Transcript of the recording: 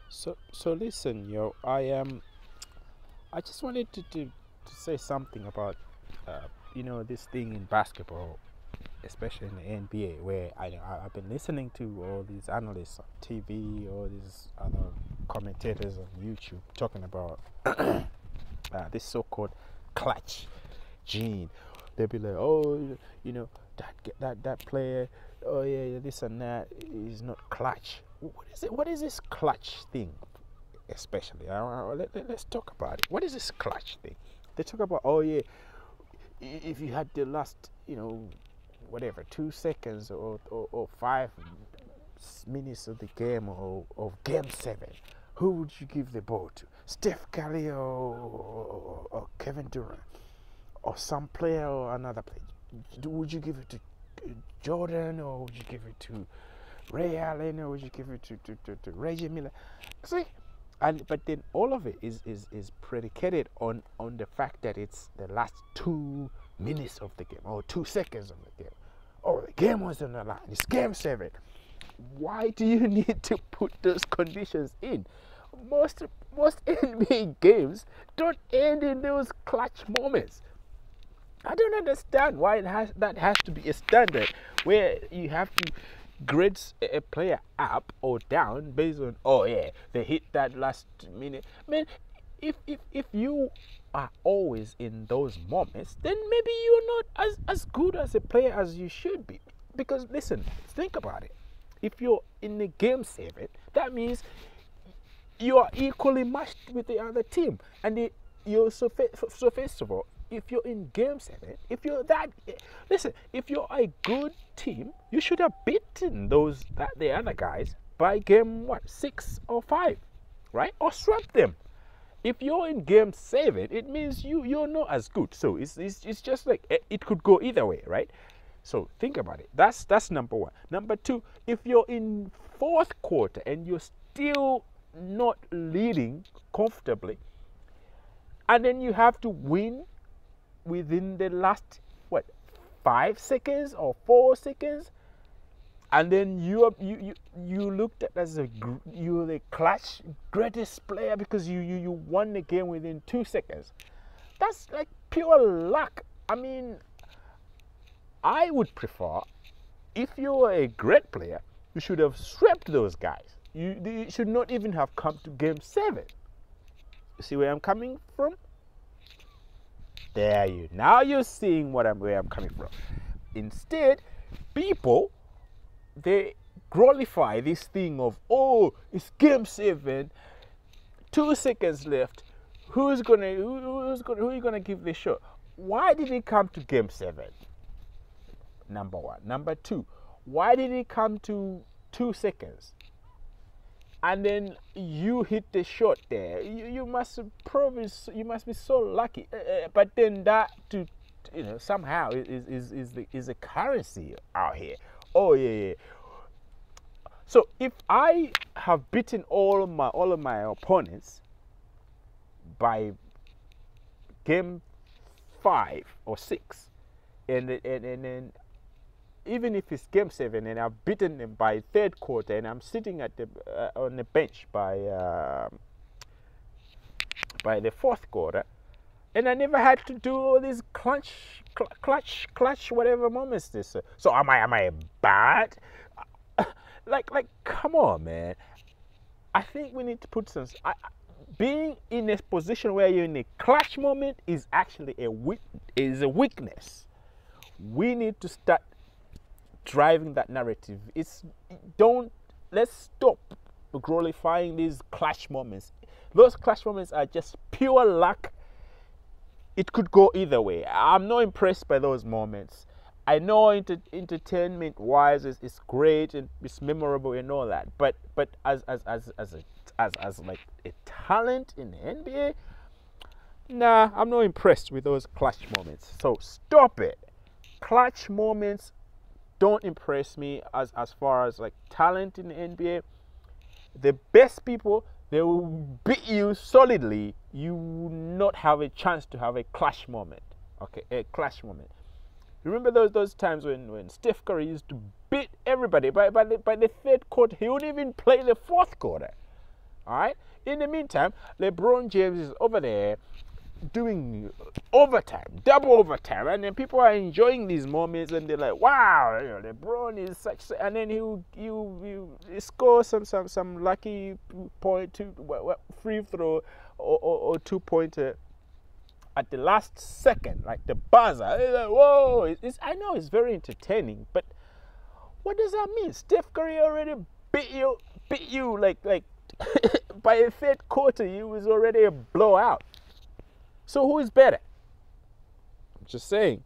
So listen, yo. I just wanted to say something about this thing in basketball, especially in the NBA, where I've been listening to all these analysts on TV, all these other commentators on YouTube talking about this so-called clutch gene. They'll be like, oh, that player, oh yeah, this and that is not clutch. What is it? What is this clutch thing? Especially, let's talk about it. What is this clutch thing? They talk about, oh yeah, if you had the last, whatever, 2 seconds or 5 minutes of the game or of game 7, who would you give the ball to? Steph Curry or Kevin Durant or some player or another player? Would you give it to Jordan, or would you give it to Ray Allen, or would you give it to Reggie Miller? See, but then all of it is predicated on the fact that it's the last 2 minutes of the game or 2 seconds of the game. Oh, the game was on the line. It's game 7. Why do you need to put those conditions in? Most NBA games don't end in those clutch moments. I don't understand why that has to be a standard where you have to grade a player up or down based on, oh yeah, they hit that last minute. Man, if you are always in those moments, then maybe you're not as good as a player as you should be. Because listen, think about it. If you're in the game 7, that means you are equally matched with the other team. And so first of all, if you're in game 7, if you're a good team, you should have beaten the other guys by game 6 or 5, right? Or swept them. If you're in game 7, it means you're not as good. So it's just like it could go either way, right? So think about it. That's number 1. Number 2, if you're in fourth quarter and you're still not leading comfortably, and then you have to win within the last 5 seconds or 4 seconds, and then you looked at as you're the clutch greatest player because you won the game within 2 seconds. That's like pure luck. I mean, I would prefer, if you're a great player, you should have swept those guys. You should not even have come to game 7. You see where I'm coming from? Now you're seeing where I'm coming from. Instead, people, they glorify this thing of, oh, it's game 7, 2 seconds left. Who are you gonna give the shot? Why did it come to game 7? Number 1. Number 2, why did it come to 2 seconds? And then you hit the shot there. You must be so lucky. But then that somehow is a currency out here. Oh yeah. So if I have beaten all of my opponents by game 5 or 6, and then even if it's game 7 and I've beaten them by third quarter and I'm sitting at on the bench by the fourth quarter, and I never had to do all these clutch whatever moments this. So am I bad? Like come on, man. I think we need to put some. Being in a position where you're in a clutch moment is actually a weakness. We need to start driving that narrative. Let's stop glorifying these clash moments. Those clash moments are just pure luck. It could go either way. I'm not impressed by those moments. I know entertainment wise it's great and it's memorable and all that, but as like a talent in the NBA, nah, I'm not impressed with those clutch moments. So stop it. Clutch moments don't impress me as far as like talent in the NBA. The best people, they will beat you solidly. You will not have a chance to have a clutch moment. Okay, a clutch moment. Remember those times when Steph Curry used to beat everybody by the third quarter? He wouldn't even play the fourth quarter. All right. In the meantime, LeBron James is over there doing overtime, double overtime, and then people are enjoying these moments, and they're like, "Wow, you know, LeBron is such." And then you score some lucky point, free throw or 2-pointer at the last second, like the buzzer. Like, whoa! I know it's very entertaining, but what does that mean? Steph Curry already beat you like by a third quarter. You was already a blowout. So who is better? I'm just saying.